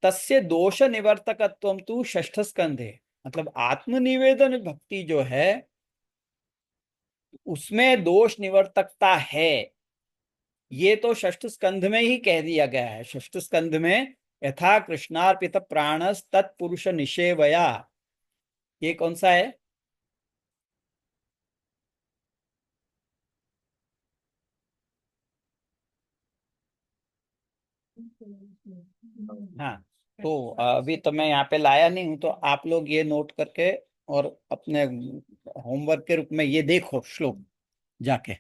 तस्य दोष निवर्तकत्वम तु षष्ठ स्कंधे, मतलब आत्मनिवेदन भक्ति जो है उसमें दोष निवर्तकता है, ये तो षष्ठ स्कंध में ही कह दिया गया है। षष्ठ स्कंध में यथा कृष्णार्पित प्राणस तत्पुरुष निषेवया, ये कौन सा है? हाँ, तो अभी तो मैं यहाँ पे लाया नहीं हूं, तो आप लोग ये नोट करके और अपने होमवर्क के रूप में ये देखो श्लोक जाके।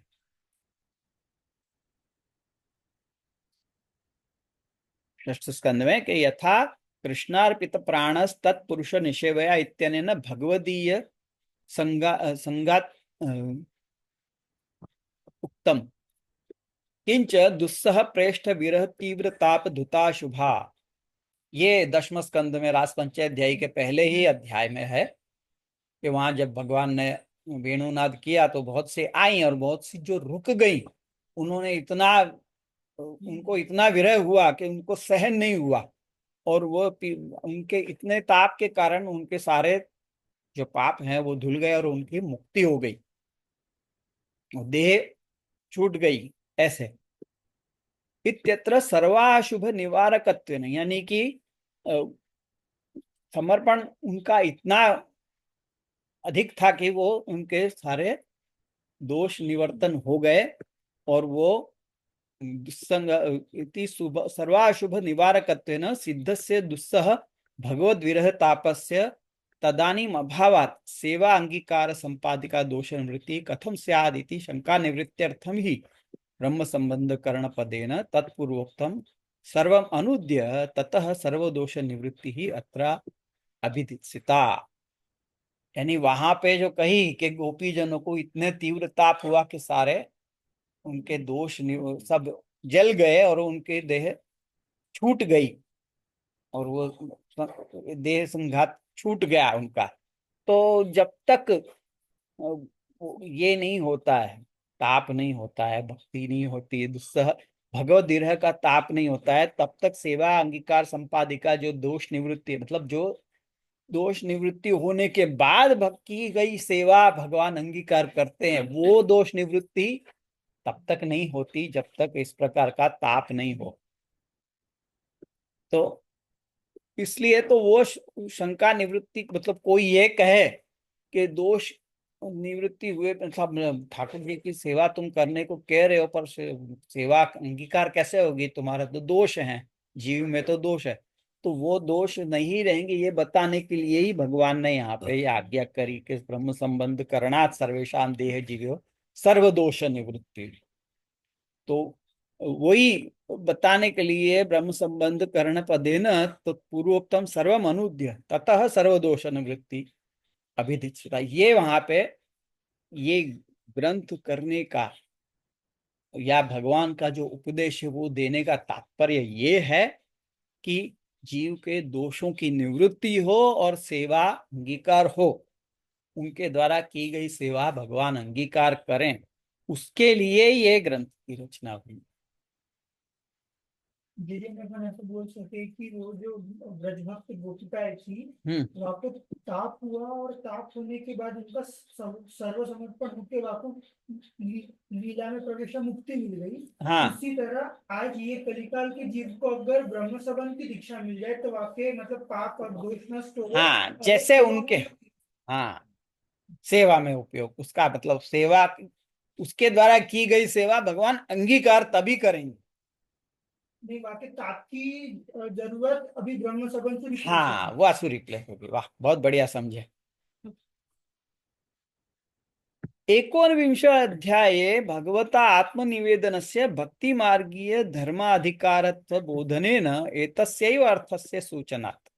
षष्ठ स्कंद में कि यथा कृष्णार्पित प्राणस तत्पुरुष निषेवया इत्यनेन भगवदीय संगात उक्तम किंच दुस्सह प्रेष्ठ विरह तीव्र ताप धुता शुभा। ये दशम स्कंद में रास पंचाध्यायी के पहले ही अध्याय में है कि वहां जब भगवान ने वेणुनाद किया तो बहुत से आई और बहुत सी जो रुक गई, उन्होंने इतना, उनको इतना विरह हुआ कि उनको सहन नहीं हुआ, और वो उनके इतने ताप के कारण उनके सारे जो पाप हैं वो धुल गए और उनकी मुक्ति हो गई, देह छूट गई। ऐसे इत्यत्र सर्वाशुभ निवारकत्वेन, यानी कि अ, समर्पण उनका इतना अधिक था कि वो उनके सारे दोष निवर्तन हो गए, और वो दुस्संग इति सर्वाशुभ निवारकत्वेन सिद्धस्य दुस्सह भगवद विरह तापस्य तदानीम अभावात् सेवा अंगीकार संपादिका दोष निवृत्ति कथम स्याद् इति शंका निवृत्त्यर्थम ही ब्रह्म संबंध करण पदेन तत्पूर्वोक्तम सर्वम अनुद्य ततः सर्वदोष निवृत्ति ही अत्र अभिदित्सिता। यानी वहां पे जो कही कि गोपी जनों को इतने तीव्र ताप हुआ कि सारे उनके दोष सब जल गए और उनके देह छूट गई, और वो देह संघात छूट गया उनका। तो जब तक ये नहीं होता है, ताप नहीं होता है, भक्ति नहीं होती है, दुस्सह भगवत विरह का ताप नहीं होता है, तब तक सेवा अंगीकार संपादिका जो दोष निवृत्ति है, मतलब जो दोष निवृत्ति होने के बाद की गई सेवा भगवान अंगीकार करते हैं, वो दोष निवृत्ति तब तक नहीं होती जब तक इस प्रकार का ताप नहीं हो। तो इसलिए तो वो शंका निवृत्ति, मतलब कोई ये कहे कि दोष निवृत्ति हुए, मतलब ठाकुर जी की सेवा तुम करने को कह रहे हो, पर सेवा अंगीकार कैसे होगी, तुम्हारा तो दोष है, जीव में तो दोष है। तो वो दोष नहीं रहेंगे, ये बताने के लिए ही भगवान ने यहाँ पे ये आज्ञा करी कि ब्रह्म संबंध करणात् सर्वेशाम देह जीवो सर्वदोष निवृत्ति। तो वही बताने के लिए ब्रह्म संबंध कर्ण पदेन तो पूर्वोक्तम सर्वम अनुद्य ततः सर्वदोष निवृत्ति अभिधित, ये वहां पे ये ग्रंथ करने का या भगवान का जो उपदेश है वो देने का तात्पर्य ये है कि जीव के दोषों की निवृत्ति हो और सेवा अंगीकार हो, उनके द्वारा की गई सेवा भगवान अंगीकार करें, उसके लिए ये ग्रंथ की रचना हुई। जिसे में अपन ऐसे बोल सके कि वो जो ब्रजभक्त गोपिकाएं थी, वहाँ पे ताप हुआ और ताप होने के बाद उनका सर्व समर्पण होकर वापस लीला में प्रवेश मुक्ति मिल गई। हाँ, उसी तरह आज ये कलिकाल के जीव को अगर ब्रह्म संबंध की दीक्षा मिल जाए तो वाकई मतलब पाप और दोष नष्ट हो गए। हाँ, जैसे उनके, हाँ, सेवा में उपयोग, उसका मतलब सेवा, उसके द्वारा की गई सेवा भगवान अंगीकार तभी करेंगे। नहीं, वाकई ताप की जरूरत अभी ब्रह्म संबंध से नहीं। हाँ, वो आंसू रिप्लेस होगी। वाह, बहुत बढ़िया समझे। एकोनविंश अध्याये भगवता आत्मनिवेदनस्य भक्ति मार्गीय धर्माधिकारत्व बोधनेन एतस्यैव अर्थस्य सूचनात्।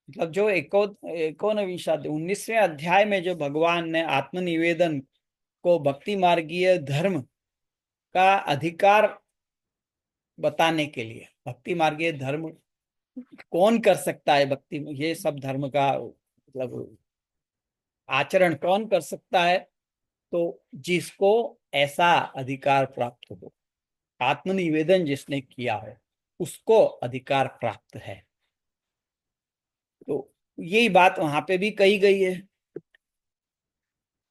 मतलब जो 19वें अध्याय में जो भगवान ने आत्मनिवेदन को भक्ति मार्गीय धर्म का अधिकार बताने के लिए, भक्ति मार्गीय धर्म कौन कर सकता है, भक्ति ये सब धर्म का मतलब आचरण कौन कर सकता है, तो जिसको ऐसा अधिकार प्राप्त हो, आत्मनिवेदन जिसने किया है उसको अधिकार प्राप्त है। तो यही बात वहां पे भी कही गई है।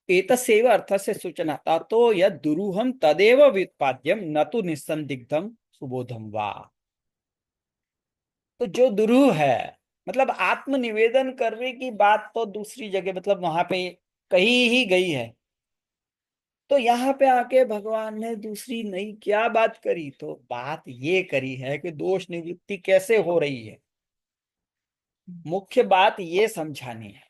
एतस्यैव अर्थस्य सूचना तो यद दुरूहम तदेव व्युत्पाद्यम न तो निसंदिग्धम सुबोधम वा। तो जो दुरूह है, मतलब आत्मनिवेदन करने की बात तो दूसरी जगह, मतलब वहां पे कही ही गई है तो यहाँ पे आके भगवान ने दूसरी नई क्या बात करी, तो बात ये करी है कि दोष निवृत्ति कैसे हो रही है। मुख्य बात ये समझानी है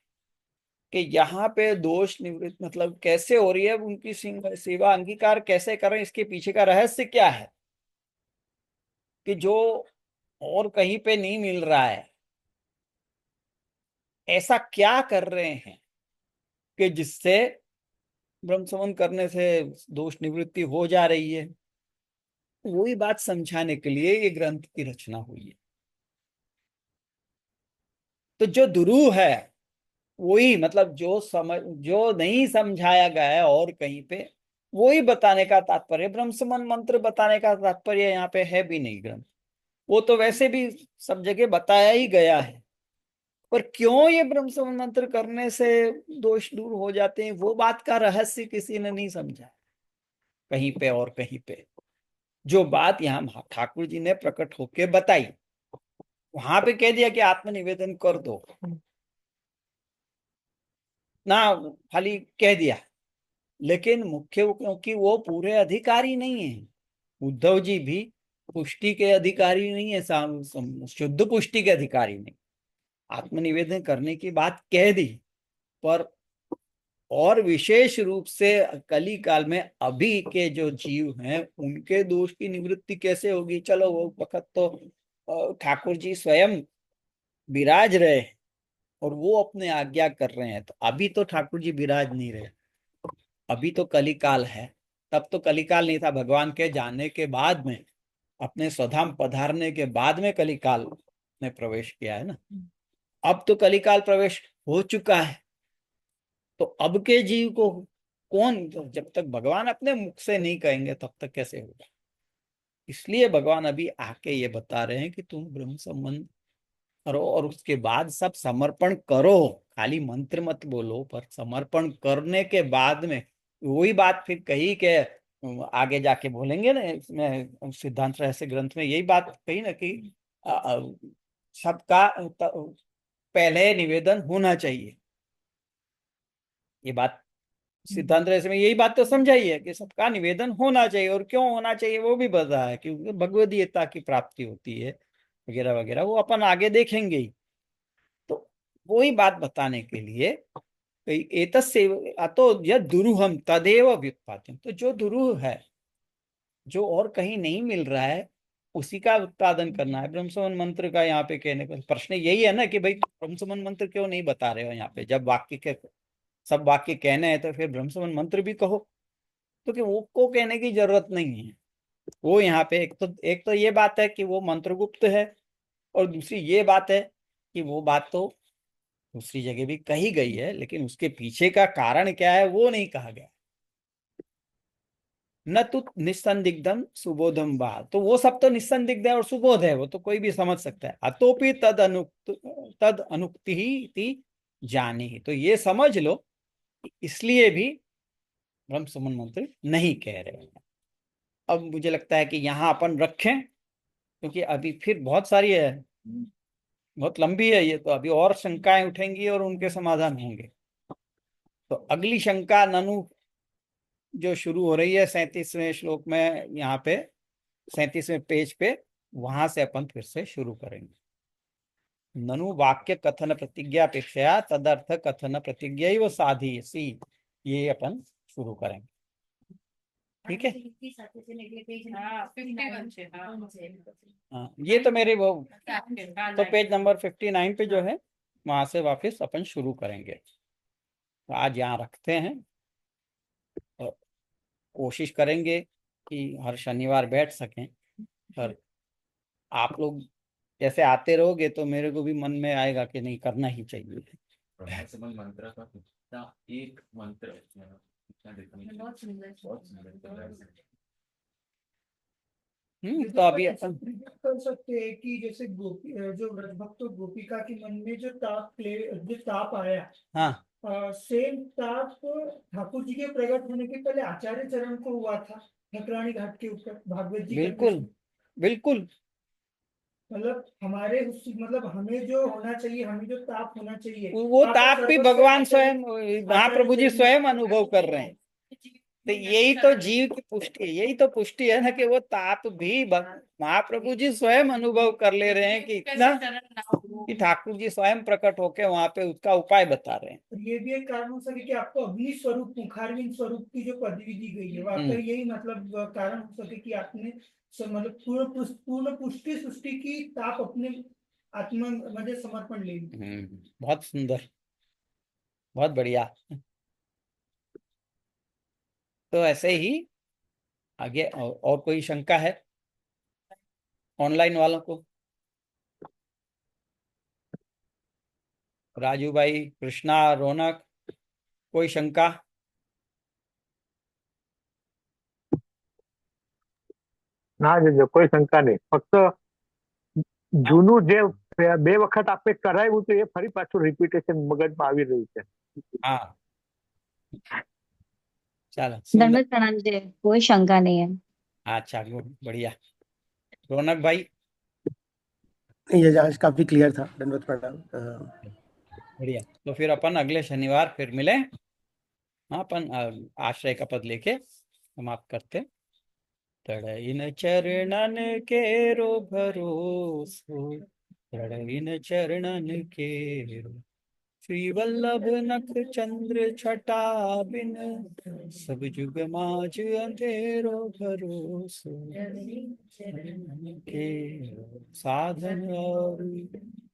कि यहाँ पे दोष निवृत्ति मतलब कैसे हो रही है, उनकी सेवा अंगीकार कैसे करें, इसके पीछे का रहस्य क्या है कि जो और कहीं पे नहीं मिल रहा है। ऐसा क्या कर रहे हैं कि जिससे ब्रह्म संबंध करने से दोष निवृत्ति हो जा रही है। वही बात समझाने के लिए ये ग्रंथ की रचना हुई है। तो जो दुरूह है वही मतलब जो नहीं समझाया गया है और कहीं पे, वही बताने का तात्पर्य। ब्रह्म संबंध मंत्र बताने का तात्पर्य यहाँ पे है भी नहीं ग्रंथ, वो तो वैसे भी सब जगह बताया ही गया है। पर क्यों ये ब्रह्म संबंध मंत्र करने से दोष दूर हो जाते हैं, वो बात का रहस्य किसी ने नहीं समझा कहीं पे और कहीं पे। जो बात यहाँ ठाकुर जी ने प्रकट होके बताई, वहां पे कह दिया कि आत्मनिवेदन कर दो ना, खाली कह दिया। लेकिन मुख्य क्योंकि वो पूरे अधिकारी नहीं है, उद्धव जी भी पुष्टि के अधिकारी नहीं है, शुद्ध पुष्टि के अधिकारी नहीं। आत्मनिवेदन करने की बात कह दी, पर और विशेष रूप से कली काल में अभी के जो जीव हैं उनके दोष की निवृत्ति कैसे होगी। चलो वो वक्त तो ठाकुर जी स्वयं विराज रहे हैं और वो अपने आज्ञा कर रहे हैं, तो अभी तो ठाकुर जी विराज नहीं रहे, अभी तो कलिकाल है। तब तो कलिकाल नहीं था, भगवान के जाने के बाद में, अपने स्वधाम पधारने के बाद में कलिकाल ने प्रवेश किया है ना। अब तो कलिकाल प्रवेश हो चुका है, तो अब के जीव को कौन, जब तक भगवान अपने मुख से नहीं कहेंगे तब तक कैसे होगा। इसलिए भगवान अभी आके ये बता रहे हैं कि तुम ब्रह्म संबंध करो और उसके बाद सब समर्पण करो। खाली मंत्र मत बोलो, पर समर्पण करने के बाद में वही बात फिर कही के आगे जाके बोलेंगे ना, इसमें सिद्धांत रहस्य ग्रंथ में यही बात कही ना कि सबका पहले निवेदन होना चाहिए। ये बात सिद्धांत रहस्य में यही बात तो समझाई है कि सबका निवेदन होना चाहिए, और क्यों होना चाहिए वो भी बताया है, क्योंकि भगवदीयता की प्राप्ति होती है वगैरह वगैरह, वो अपन आगे देखेंगे ही। तो वही बात बताने के लिए एतस्सेव अतो यद दुरूहम तदेव व्युत्पाद्यम, तो जो दुरूह है, जो और कहीं नहीं मिल रहा है, उसी का उत्पादन करना है। ब्रह्मसमन मंत्र का यहाँ पे कहने का प्रश्न यही है ना कि भाई ब्रह्मसमन मंत्र क्यों नहीं बता रहे हो यहाँ पे, जब वाक्य के सब वाक्य कहने हैं तो फिर ब्रह्मसमन मंत्र भी कहो। तो कि वो को कहने की जरूरत नहीं है। वो यहाँ पे एक तो ये बात है कि वो मंत्रगुप्त है, और दूसरी ये बात है कि वो बात तो दूसरी जगह भी कही गई है, लेकिन उसके पीछे का कारण क्या है वो नहीं कहा गया। न तो निस्संदिग्धम सुबोधम वा, तो वो सब तो निस्संदिग्ध है और सुबोध है, वो तो कोई भी समझ सकता है। अतोपि तद अनुक्ति ही थी जानी ही, तो ये समझ लो इसलिए भी ब्रह्म संबंध मंत्र नहीं कह रहे हैं। अब मुझे लगता है कि यहाँ अपन रखें, क्योंकि अभी फिर बहुत सारी है, बहुत लंबी है ये, तो अभी और शंकाएं उठेंगी और उनके समाधान होंगे। तो अगली शंका ननु जो शुरू हो रही है 37वें श्लोक में, यहाँ पे 37वें पेज पे, वहां से अपन फिर से शुरू करेंगे। ननु वाक्य कथन प्रतिज्ञा अपेक्षा तदर्थ कथन प्रतिज्ञा वो साधीसी, ये अपन शुरू करेंगे। ठीक है। हाँ, ये तो मेरे वो तो पेज नंबर 59 पे जो है वहां से वापस अपन शुरू करेंगे। तो आज यहाँ रखते हैं, और कोशिश करेंगे कि हर शनिवार बैठ सकें। पर आप लोग जैसे आते रहोगे तो मेरे को भी मन में आएगा कि नहीं, करना ही चाहिए। ब्रह्मसमन मंत्र का कितना एक मंत्र कितना देखने बहुत सुंदर बहुत सुंदर। तो अभी अपन कर सकते हैं कि जैसे गोपी जो व्रज भक्त गोपिका के मन में जो ताप आया, हाँ सेम ताप करने जी के प्रकट होने के पहले आचार्य चरण को हुआ था ठकरानी घाट के ऊपर भागवत जी बिल्कुल बिल्कुल। मतलब मतलब हमें जो होना चाहिए, हमें जो ताप होना चाहिए, वो ताप भी भगवान स्वयं, महाप्रभु जी आचार्य स्वयं अनुभव कर रहे हैं। तो यही तो जीव की पुष्टि है, यही तो पुष्टि है ना कि वो ताप भी महाप्रभु जी स्वयं अनुभव कर ले रहे हैं कि इतना कि ठाकुर जी स्वयं प्रकट होके वहां पे उसका उपाय बता रहे हैं। और ये भी एक कारण हो सके कि आपको अग्नि स्वरूप मुखारविंद स्वरूप की जो पदवी दी गई है वहां पर यही मतलब कारण हो सके कि आपने मतलब पूर्ण पुष्टि सृष्टि की ताप अपने आत्मा में समर्पण ले ली। बहुत सुंदर, बहुत बढ़िया। तो ऐसे ही आगे और कोई शंका है ऑनलाइन वालों को? राजू भाई, कृष्णा, रौनक, कोई शंका? ના જજો કોઈ શંકા નહીં, ફક્ત જૂનું જે બે વખત આપણે કરાવ્યું હતું એ ફરી પાછું રિપીટેશન મગજમાં આવી રહ્યું છે. हाँ चलो दंडवत प्रणाम जी, कोई शंका नहीं है। अच्छा बढ़िया। रौनक भाई? ये आज काफी क्लियर था, दंडवत प्रणाम। बढ़िया, तो फिर अपन अगले शनिवार फिर मिले। हाँ, अपन आश्रय का पद लेके समाप्त करते। तड़इन चरणन के रो भरोसो, तड़इन चरणन के रो, श्री वल्लभ नख चंद्र छटा बिन, सब जुग माज अंधेरो भरोसो, के साधन और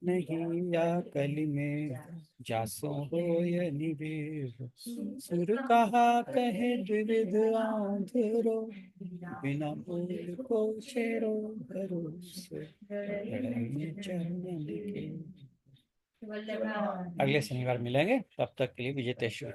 नहीं या कली में, जासो होय निवेद, सुर कहा कहे द्विविध आंधरो, बिना बोल को शेरो भरोसे, चरणन के। अगले शनिवार मिलेंगे, तब तक के लिए विजय तेश्वर।